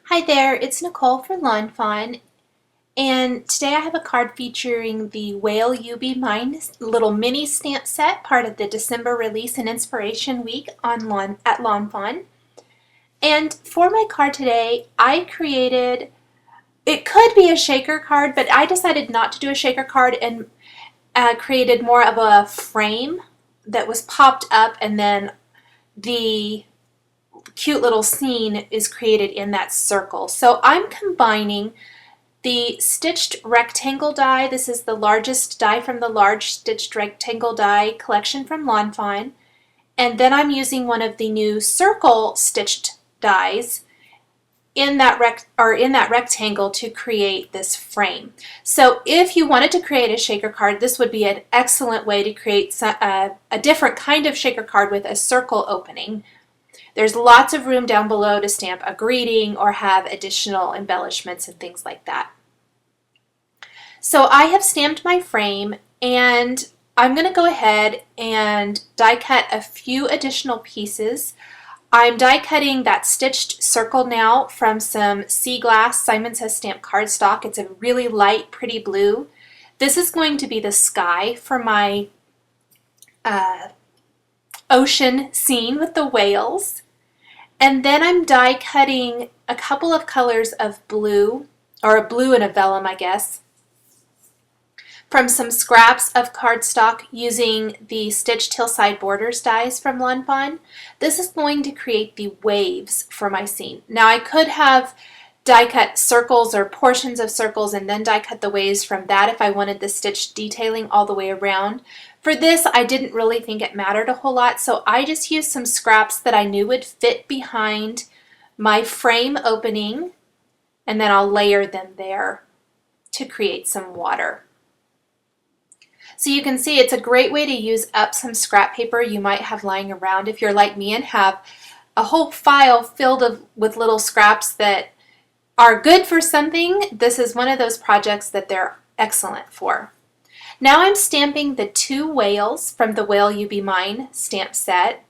Hi there, it's Nicole for Fawn, and today I have a card featuring the Whale You Be Mine little mini stamp set, part of the December release and inspiration week at Fawn. And for my card today, I created, it could be a shaker card, but I decided not to do a shaker card and created more of a frame that was popped up, and then the cute little scene is created in that circle. So I'm combining the stitched rectangle die. This is the largest die from the large stitched rectangle die collection from Fawn. And then I'm using one of the new circle stitched dies in that rectangle to create this frame. So if you wanted to create a shaker card, this would be an excellent way to create a different kind of shaker card with a circle opening. There's lots of room down below to stamp a greeting or have additional embellishments and things like that. So I have stamped my frame, and I'm going to go ahead and die cut a few additional pieces. I'm die cutting that stitched circle now from some Sea Glass Simon Says Stamp cardstock. It's a really light, pretty blue. This is going to be the sky for my ocean scene with the whales. And then I'm die cutting a couple of colors of blue, or a blue and a vellum, I guess, from some scraps of cardstock using the Stitched Hillside Borders dies from Fawn. This is going to create the waves for my scene. Now I could have die cut circles or portions of circles and then die cut the waves from that if I wanted the stitch detailing all the way around. For this, I didn't really think it mattered a whole lot, so I just used some scraps that I knew would fit behind my frame opening, and then I'll layer them there to create some water. So you can see it's a great way to use up some scrap paper you might have lying around if you're like me and have a whole file filled with little scraps that are good for something. This is one of those projects that they're excellent for. Now I'm stamping the two whales from the Whale You Be Mine stamp set.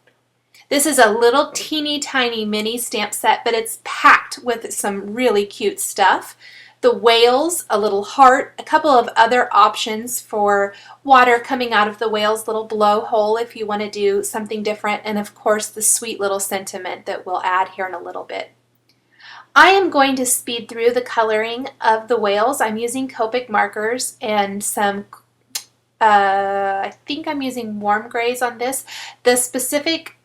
This is a little teeny tiny mini stamp set, but it's packed with some really cute stuff. The whales, a little heart, a couple of other options for water coming out of the whale's little blowhole if you want to do something different, and of course the sweet little sentiment that we'll add here in a little bit. I am going to speed through the coloring of the whales. I'm using Copic markers and some I think I'm using warm grays on this. The specific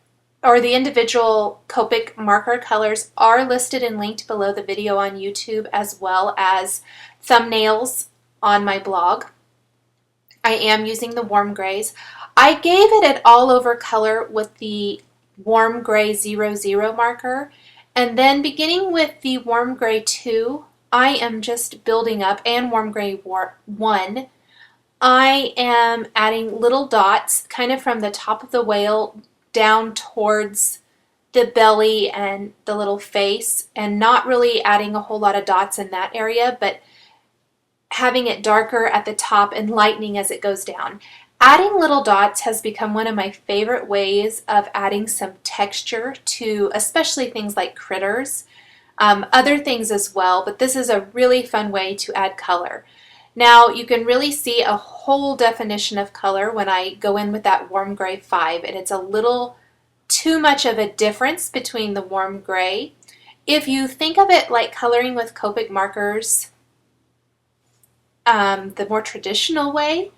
or the individual Copic marker colors are listed and linked below the video on YouTube, as well as thumbnails on my blog. I am using the warm grays. I gave it an all over color with the warm gray 00 marker, and then beginning with the warm gray 2, I am just building up, and warm gray 1, I am adding little dots kind of from the top of the whale down towards the belly and the little face, and not really adding a whole lot of dots in that area, but having it darker at the top and lightening as it goes down. Adding little dots has become one of my favorite ways of adding some texture to especially things like critters, other things as well, but this is a really fun way to add color. Now you can really see a whole definition of color when I go in with that warm gray 5, and it's a little too much of a difference between the warm gray. If you think of it like coloring with Copic markers the more traditional way,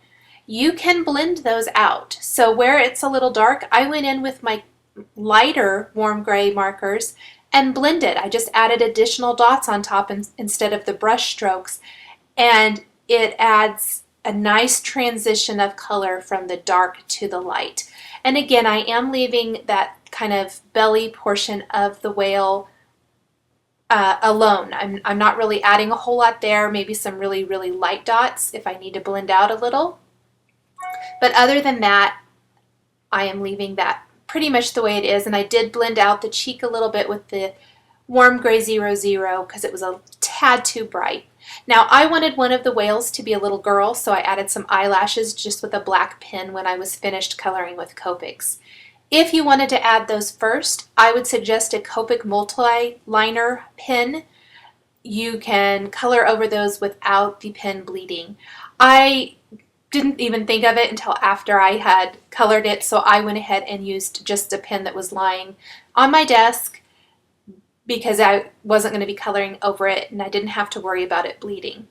you can blend those out. So where it's a little dark, I went in with my lighter warm gray markers and blended. I just added additional dots on top instead of the brush strokes, and it adds a nice transition of color from the dark to the light. And again, I am leaving that kind of belly portion of the whale alone. I'm not really adding a whole lot there, maybe some really, really light dots if I need to blend out a little. But other than that, I am leaving that pretty much the way it is, and I did blend out the cheek a little bit with the warm gray 00 because it was a tad too bright. Now I wanted one of the whales to be a little girl, so I added some eyelashes just with a black pen when I was finished coloring with Copics. If you wanted to add those first, I would suggest a Copic multi-liner pen. You can color over those without the pen bleeding. I didn't even think of it until after I had colored it, so I went ahead and used just a pen that was lying on my desk because I wasn't going to be coloring over it and I didn't have to worry about it bleeding.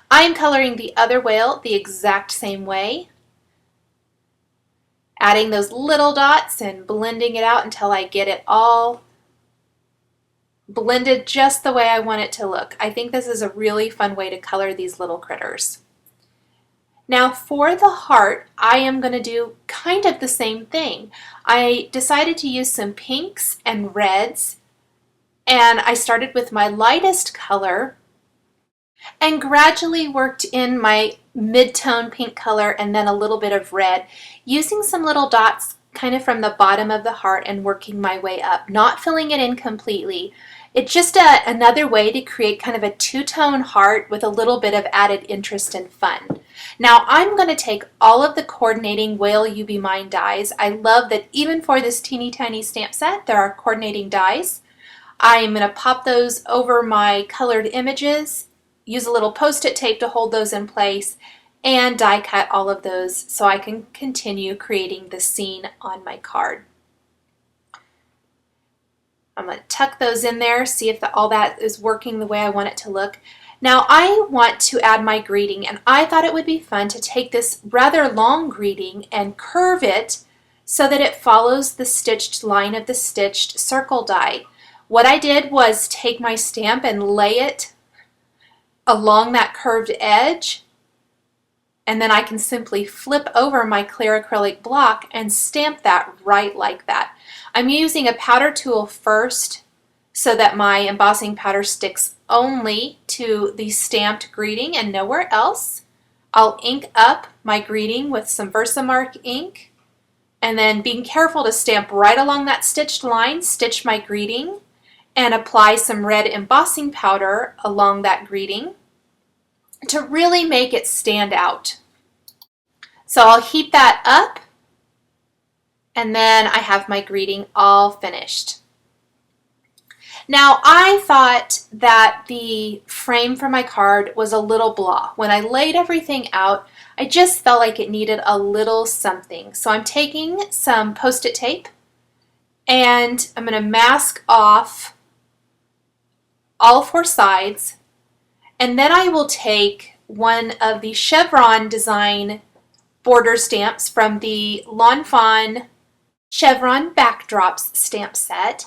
I am coloring the other whale the exact same way, adding those little dots and blending it out until I get it all blended just the way I want it to look. I think this is a really fun way to color these little critters. Now for the heart, I am going to do kind of the same thing. I decided to use some pinks and reds, and I started with my lightest color and gradually worked in my mid-tone pink color and then a little bit of red, using some little dots kind of from the bottom of the heart and working my way up, not filling it in completely. It's just another way to create kind of a two-tone heart with a little bit of added interest and fun. Now I'm going to take all of the coordinating Whale You Be Mine dies. I love that even for this teeny tiny stamp set there are coordinating dies. I'm going to pop those over my colored images, use a little post-it tape to hold those in place, and die cut all of those so I can continue creating the scene on my card. I'm going to tuck those in there, see if all that is working the way I want it to look. Now I want to add my greeting, and I thought it would be fun to take this rather long greeting and curve it so that it follows the stitched line of the stitched circle die. What I did was take my stamp and lay it along that curved edge, and then I can simply flip over my clear acrylic block and stamp that right like that. I'm using a powder tool first so that my embossing powder sticks only to the stamped greeting and nowhere else. I'll ink up my greeting with some Versamark ink, and then being careful to stamp right along that stitched line, stitch my greeting, and apply some red embossing powder along that greeting to really make it stand out. So I'll heat that up, and then I have my greeting all finished. Now I thought that the frame for my card was a little blah. When I laid everything out, I just felt like it needed a little something. So I'm taking some post-it tape and I'm going to mask off all four sides, and then I will take one of the chevron design border stamps from the Lawn Fawn Chevron Backdrops stamp set,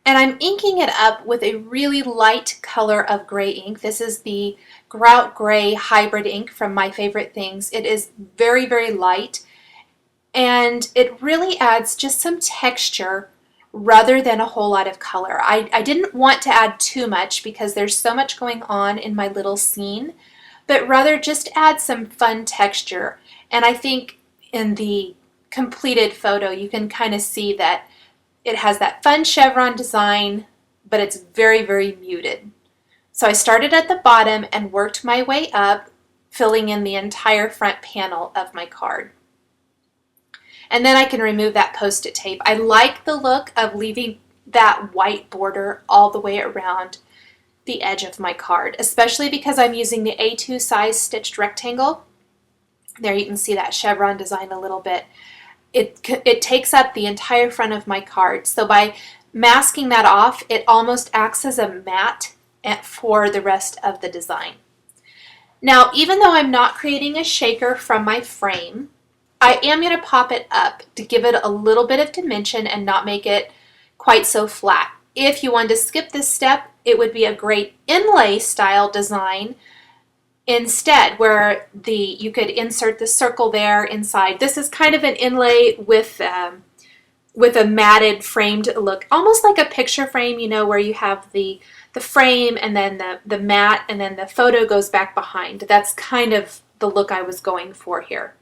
and I'm inking it up with a really light color of gray ink. This is the Grout Gray Hybrid ink from My Favorite Things. It is very, very light, and it really adds just some texture rather than a whole lot of color. I didn't want to add too much because there's so much going on in my little scene, but rather just add some fun texture. And I think in the completed photo you can kind of see that it has that fun chevron design, but it's very, very muted. So I started at the bottom and worked my way up, filling in the entire front panel of my card. And then I can remove that post-it tape. I like the look of leaving that white border all the way around the edge of my card, especially because I'm using the A2 size stitched rectangle. There you can see that chevron design a little bit. It takes up the entire front of my card. So by masking that off, it almost acts as a mat for the rest of the design. Now, even though I'm not creating a shaker from my frame, I am going to pop it up to give it a little bit of dimension and not make it quite so flat. If you wanted to skip this step, it would be a great inlay style design instead, where you could insert the circle there inside. This is kind of an inlay with a matted framed look, almost like a picture frame, you know, where you have the frame and then the mat and then the photo goes back behind. That's kind of the look I was going for here.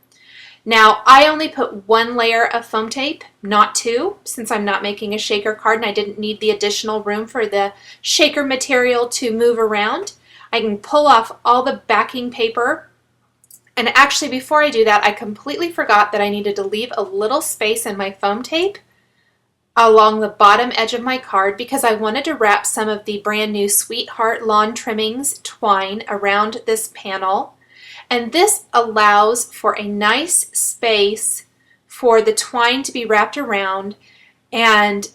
Now, I only put one layer of foam tape, not two, since I'm not making a shaker card and I didn't need the additional room for the shaker material to move around. I can pull off all the backing paper And actually, before I do that, I completely forgot that I needed to leave a little space in my foam tape along the bottom edge of my card because I wanted to wrap some of the brand new Sweetheart Lawn Trimmings twine around this panel. And this allows for a nice space for the twine to be wrapped around, and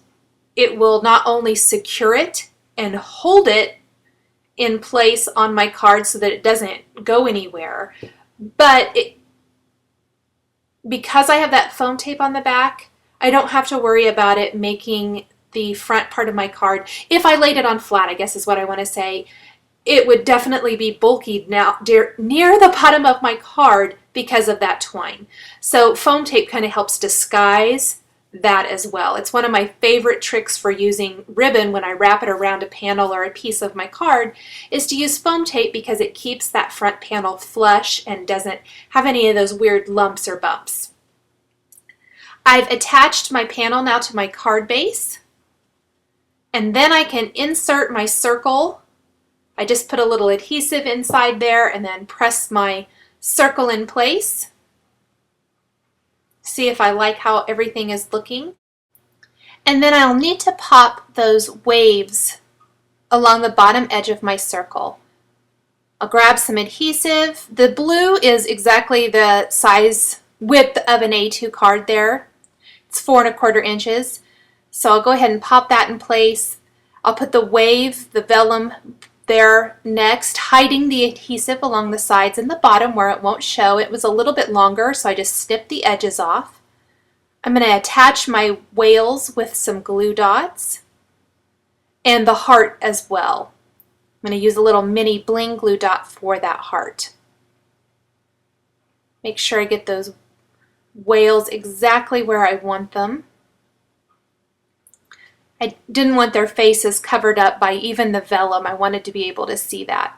it will not only secure it and hold it in place on my card so that it doesn't go anywhere, but because I have that foam tape on the back, I don't have to worry about it making the front part of my card. If I laid it on flat, I guess is what I want to say, it would definitely be bulky now near the bottom of my card because of that twine. So foam tape kind of helps disguise that as well. It's one of my favorite tricks for using ribbon when I wrap it around a panel or a piece of my card is to use foam tape because it keeps that front panel flush and doesn't have any of those weird lumps or bumps. I've attached my panel now to my card base, and then I can insert my circle. I just put a little adhesive inside there and then press my circle in place. See if I like how everything is looking. And then I'll need to pop those waves along the bottom edge of my circle. I'll grab some adhesive. The blue is exactly the size width of an A2 card there. It's 4¼ inches. So I'll go ahead and pop that in place. I'll put the wave, the vellum there next, hiding the adhesive along the sides and the bottom where it won't show. It was a little bit longer, so I just snipped the edges off. I'm going to attach my whales with some glue dots and the heart as well. I'm going to use a little mini bling glue dot for that heart. Make sure I get those whales exactly where I want them. I didn't want their faces covered up by even the vellum. I wanted to be able to see that,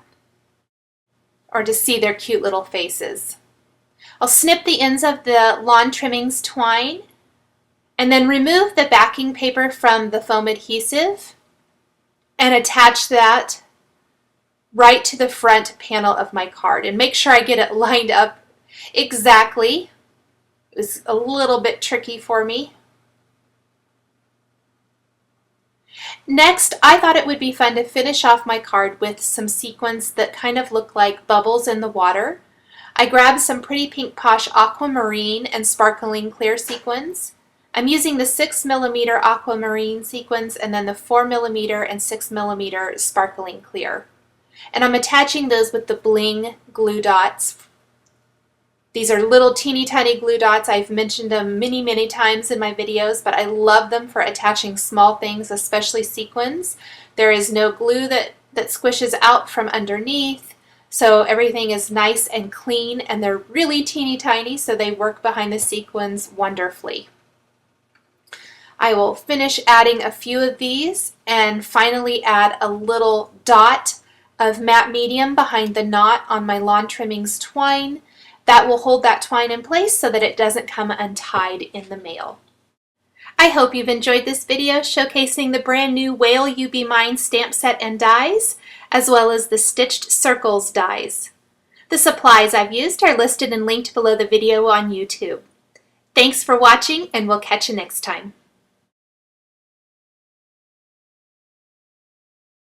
or to see their cute little faces. I'll snip the ends of the lawn trimmings twine and then remove the backing paper from the foam adhesive and attach that right to the front panel of my card, and make sure I get it lined up exactly. It was a little bit tricky for me. Next, I thought it would be fun to finish off my card with some sequins that kind of look like bubbles in the water. I grabbed some Pretty Pink Posh aquamarine and sparkling clear sequins. I'm using the 6mm aquamarine sequins and then the 4mm and 6mm sparkling clear. And I'm attaching those with the bling glue dots. These are little teeny tiny glue dots. I've mentioned them many times in my videos, but I love them for attaching small things, especially sequins. There is no glue that squishes out from underneath, so everything is nice and clean, and they're really teeny tiny, so they work behind the sequins wonderfully. I will finish adding a few of these and finally add a little dot of matte medium behind the knot on my lawn trimmings twine. That will hold that twine in place so that it doesn't come untied in the mail. I hope you've enjoyed this video showcasing the brand new Whale You Be Mine stamp set and dies, as well as the Stitched Circles dies. The supplies I've used are listed and linked below the video on YouTube. Thanks for watching, and we'll catch you next time.